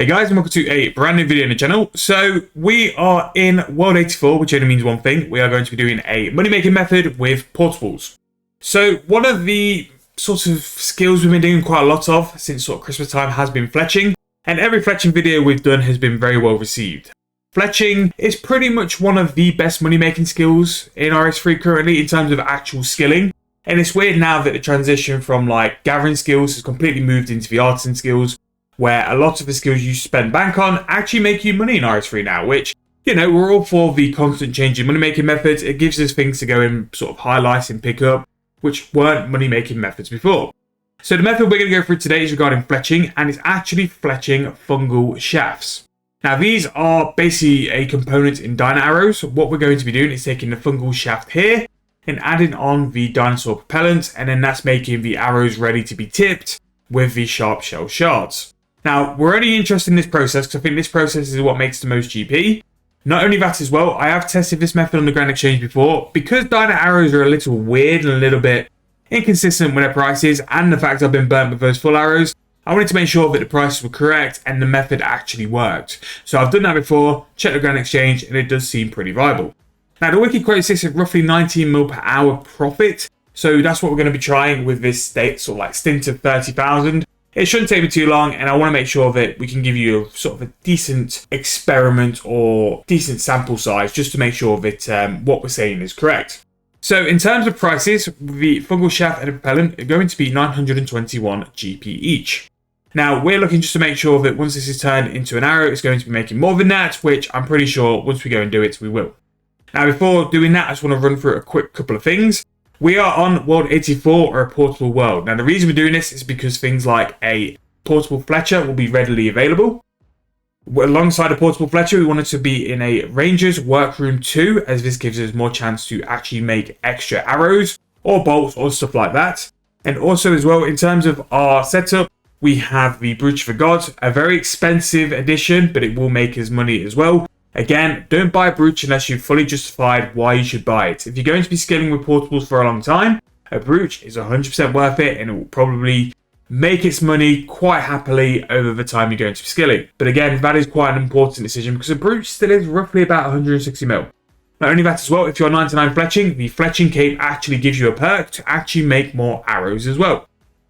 Hey guys, and welcome to a brand new video on the channel. So we are in World 84, which only means one thing. We are going to be doing a money making method with portables. So one of the sort of skills we've been doing quite a lot of since sort of Christmas time has been fletching. And every fletching video we've done has been very well received. Fletching is pretty much one of the best money making skills in RS3 currently in terms of actual skilling. And it's weird now that the transition from like gathering skills has completely moved into the artisan skills, where a lot of the skills you spend bank on actually make you money in RS3 now, which, you know, we're all for the constant changing money making methods. It gives us things to go and sort of highlight and pick up, which weren't money making methods before. So the method we're going to go through today is regarding fletching, and it's actually fletching fungal shafts. Now these are basically a component in Dinoarrows. What we're going to be doing is taking the fungal shaft here and adding on the dinosaur propellant, and then that's making the arrows ready to be tipped with the sharp shell shards. Now, we're only interested in this process because I think this process is what makes the most GP. Not only that as well, I have tested this method on the Grand Exchange before. Because Dinoarrows are a little weird and a little bit inconsistent with their prices, and the fact I've been burnt with those full arrows, I wanted to make sure that the prices were correct and the method actually worked. So I've done that before, checked the Grand Exchange, and it does seem pretty viable. Now, the wiki quotes this at roughly 19 mil per hour profit. So that's what we're going to be trying with this sort of like stint of 30,000. It shouldn't take me too long, and I want to make sure that we can give you a sort of a decent experiment or decent sample size just to make sure that what we're saying is correct. So in terms of prices, the fungal shaft and the propellant are going to be 921 GP each. Now we're looking just to make sure that once this is turned into an arrow, it's going to be making more than that, which I'm pretty sure once we go and do it, we will. Now before doing that, I just want to run through a quick couple of things. We are on World 84, or a portable world. Now, the reason we're doing this is because things like a portable fletcher will be readily available. Alongside a portable fletcher, we want it to be in a Ranger's Workroom 2, as this gives us more chance to actually make extra arrows or bolts or stuff like that. And also as well, in terms of our setup, we have the Brooch for God, a very expensive edition, but it will make us money as well. Again, don't buy a Brooch unless you've fully justified why you should buy it. If you're going to be scaling with portables for a long time, a Brooch is 100% worth it, and it will probably make its money quite happily over the time you're going to be scaling. But again, that is quite an important decision because a Brooch still is roughly about 160 mil. Not only that as well, if you're 99 fletching, the fletching cape actually gives you a perk to actually make more arrows as well.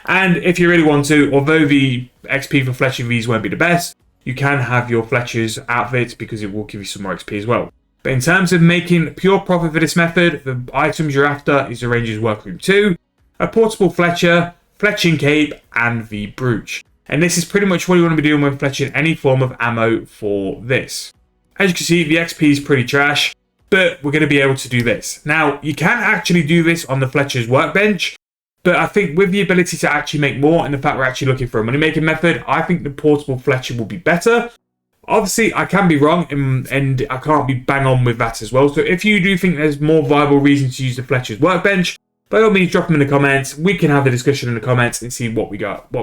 And if you really want to, although the XP for fletching these won't be the best, you can have your Fletcher's outfit because it will give you some more XP as well. But in terms of making pure profit for this method, the items you're after is the Ranger's Workroom 2, a portable Fletcher, fletching cape, and the Brooch. And this is pretty much what you want to be doing when fletching any form of ammo for this. As you can see, the XP is pretty trash, but we're going to be able to do this. Now, you can actually do this on the Fletcher's workbench, but I think with the ability to actually make more and the fact we're actually looking for a money-making method, I think the portable Fletcher will be better. Obviously, I can be wrong, and I can't be bang on with that as well. So if you do think there's more viable reasons to use the Fletcher's workbench, by all means, drop them in the comments. We can have a discussion in the comments and see what we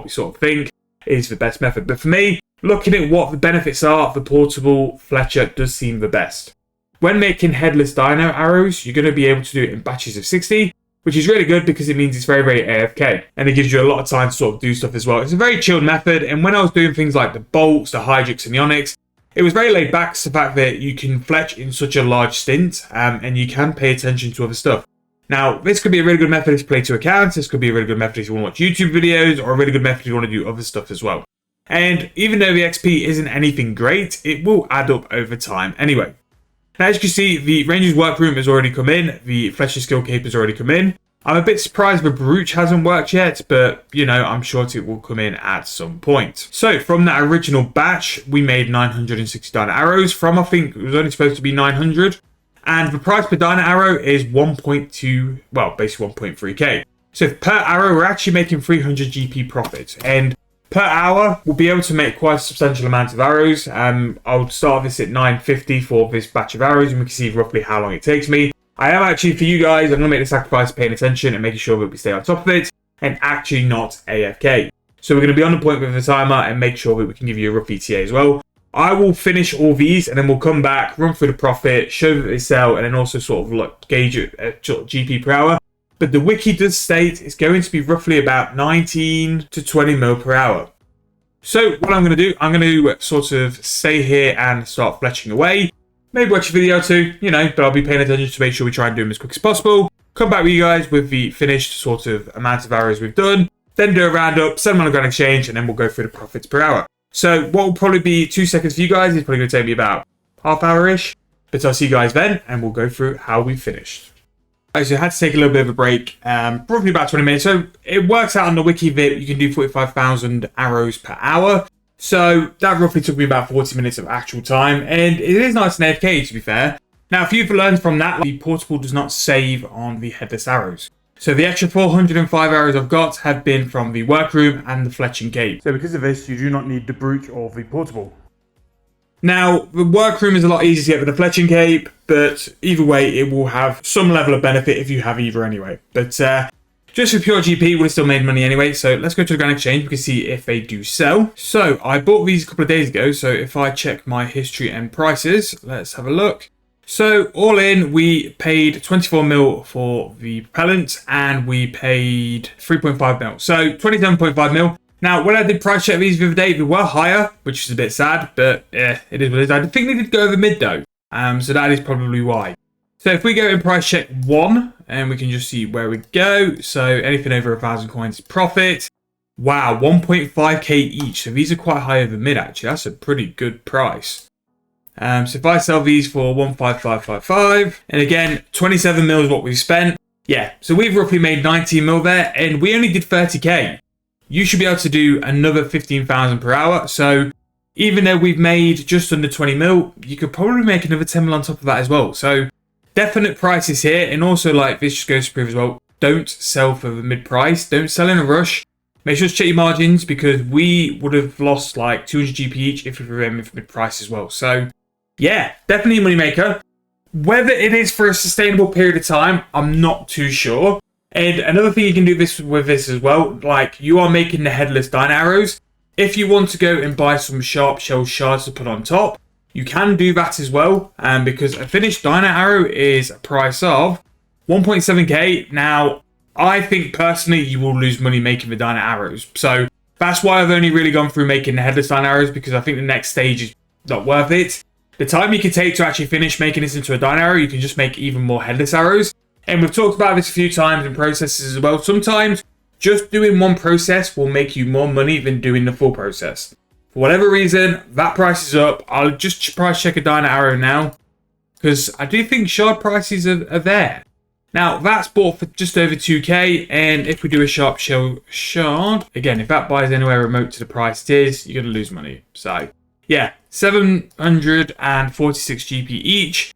sort of think is the best method. But for me, looking at what the benefits are, the portable Fletcher does seem the best. When making headless dino arrows, you're going to be able to do it in batches of 60. Which is really good because it means it's very, very AFK. And it gives you a lot of time to sort of do stuff as well. It's a very chilled method. And when I was doing things like the bolts, the Hydrix, and the Onyx, it was very laid back to the fact that you can fletch in such a large stint and you can pay attention to other stuff. Now, this could be a really good method if you play to accounts. This could be a really good method if you want to watch YouTube videos, or a really good method if you want to do other stuff as well. And even though the XP isn't anything great, it will add up over time anyway. Now, as you can see, the Ranger's Workroom has already come in. The Fletcher Skill Cape has already come in. I'm a bit surprised the Brooch hasn't worked yet, but, you know, I'm sure it will come in at some point. So, from that original batch, we made 969 arrows from, I think, it was only supposed to be 900. And the price per Dinoarrow is 1.2, well, basically 1.3k. So, per arrow, we're actually making 300 GP profit. And per hour, we'll be able to make quite a substantial amount of arrows. I'll start this at 950 for this batch of arrows, and we can see roughly how long it takes me. I am actually, for you guys, I'm going to make the sacrifice of paying attention and making sure that we stay on top of it and actually not AFK. So we're going to be on the point with the timer and make sure that we can give you a rough ETA as well. I will finish all these and then we'll come back, run through the profit, show that they sell, and then also sort of like gauge it at GP per hour. But the wiki does state it's going to be roughly about 19 to 20 mil per hour. So what I'm going to do, I'm going to sort of stay here and start fletching away. Maybe watch a video or two, you know, but I'll be paying attention to make sure we try and do them as quick as possible. Come back with you guys with the finished sort of amount of arrows we've done. Then do a roundup, send them on a grand exchange, and then we'll go through the profits per hour. So what will probably be 2 seconds for you guys is probably going to take me about half hour-ish. But I'll see you guys then, and we'll go through how we finished. So I had to take a little bit of a break, probably about 20 minutes. So it works out on the wiki that you can do 45,000 arrows per hour. So that roughly took me about 40 minutes of actual time. And it is nice and AFK, to be fair. Now, if you've learned from that, the portable does not save on the headless arrows. So the extra 405 arrows I've got have been from the workroom and the Fletching cave. So because of this, you do not need the Brooch or the portable. Now, the workroom is a lot easier to get with the Fletching cape, but either way, it will have some level of benefit if you have either anyway. But just for pure GP, would have still made money anyway. So let's go to the Grand Exchange. We can see if they do sell. So I bought these a couple of days ago. So if I check my history and prices, let's have a look. So all in, we paid 24 mil for the propellant and we paid 3.5 mil. So 27.5 mil. Now, when I did price check these the other day, they were higher, which is a bit sad, but yeah, it is what it is. I think they did go over mid though. So that is probably why. So if we go in price check 1, and we can just see where we go. So anything over 1,000 coins is profit. Wow, 1.5k each. So these are quite high over mid actually. That's a pretty good price. So if I sell these for 15555, and again, 27 mil is what we've spent. Yeah, so we've roughly made 19 mil there, and we only did 30k. You should be able to do another 15,000 per hour. So even though we've made just under 20 mil, you could probably make another 10 mil on top of that as well. So definite prices here. And also, like, this just goes to prove as well, don't sell for the mid price. Don't sell in a rush. Make sure to check your margins, because we would have lost like 200 GP each if we were aiming for mid price as well. So yeah, definitely a moneymaker. Whether it is for a sustainable period of time, I'm not too sure. And another thing you can do with this as well, like, you are making the headless Dinoarrows. If you want to go and buy some sharp shell shards to put on top, you can do that as well. Because a finished Dinoarrow is a price of 1.7k. Now, I think personally you will lose money making the Dinoarrows. So that's why I've only really gone through making the headless Dinoarrows, because I think the next stage is not worth it. The time you can take to actually finish making this into a Dinoarrow, you can just make even more headless arrows. And we've talked about this a few times in processes as well. Sometimes just doing one process will make you more money than doing the full process. For whatever reason, that price is up. I'll just price check a Dinoarrow now, because I do think shard prices are there. Now, that's bought for just over 2k. And if we do a sharp shell shard, again, if that buys anywhere remote to the price it is, you're going to lose money. So yeah, 746 GP each.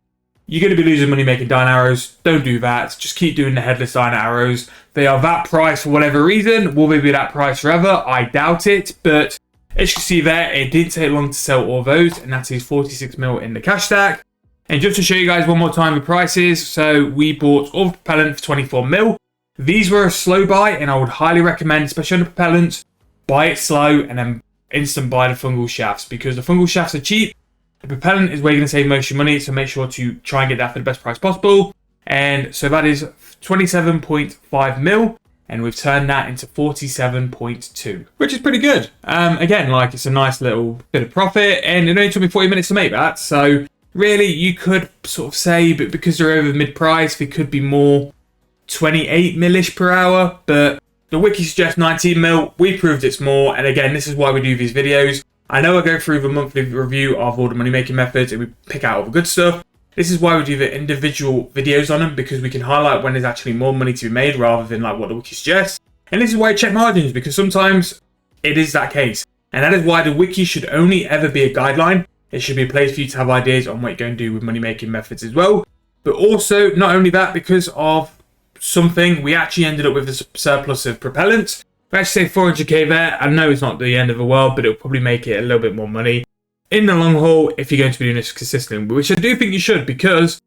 You're going to be losing money making Dinoarrows. Don't do that. Just keep doing the headless Dinoarrows. They are that price for whatever reason. Will they be that price forever? I doubt it. But as you can see there, it didn't take long to sell all those. And that is 46 mil in the cash stack. And just to show you guys one more time the prices. So we bought all the propellant for 24 mil. These were a slow buy, and I would highly recommend, especially on the propellant, buy it slow and then instant buy the fungal shafts, because the fungal shafts are cheap. The propellant is where you're going to save most of your money, so make sure to try and get that for the best price possible. And so that is 27.5 mil, and we've turned that into 47.2, which is pretty good. Again, like, it's a nice little bit of profit, and it only took me 40 minutes to make that. So really, you could sort of say, but because they're over mid price, they could be more 28 mil-ish per hour, but the wiki suggests 19 mil. We proved it's more, and again, this is why we do these videos. I know I go through the monthly review of all the money making methods and we pick out all the good stuff. This is why we do the individual videos on them, because we can highlight when there's actually more money to be made rather than like what the wiki suggests. And this is why I check margins, because sometimes it is that case. And that is why the wiki should only ever be a guideline. It should be a place for you to have ideas on what you're going to do with money making methods as well. But also, not only that, because of something, we actually ended up with a surplus of propellant. We actually say 400k there. I know it's not the end of the world, but it'll probably make it a little bit more money in the long haul if you're going to be doing this consistently, which I do think you should, because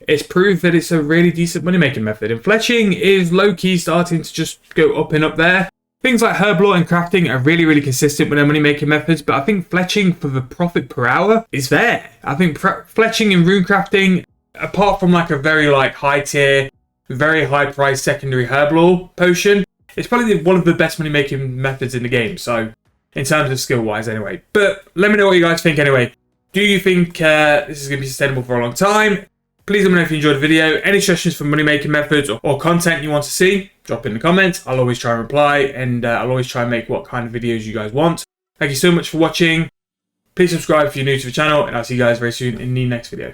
it's proved that it's a really decent money making method. And fletching is low-key starting to just go up and up there. Things like herb lore and crafting are really, really consistent with their money making methods, but I think fletching for the profit per hour is there. I think fletching and rune crafting, apart from like a very like high tier, very high price secondary herb lore potion, it's probably one of the best money making methods in the game. So in terms of skill-wise anyway. But let me know what you guys think anyway. Do you think this is going to be sustainable for a long time? Please let me know if you enjoyed the video. Any suggestions for money-making methods or content you want to see, drop in the comments. I'll always try and reply, and I'll always try and make what kind of videos you guys want. Thank you so much for watching. Please subscribe if you're new to the channel, and I'll see you guys very soon in the next video.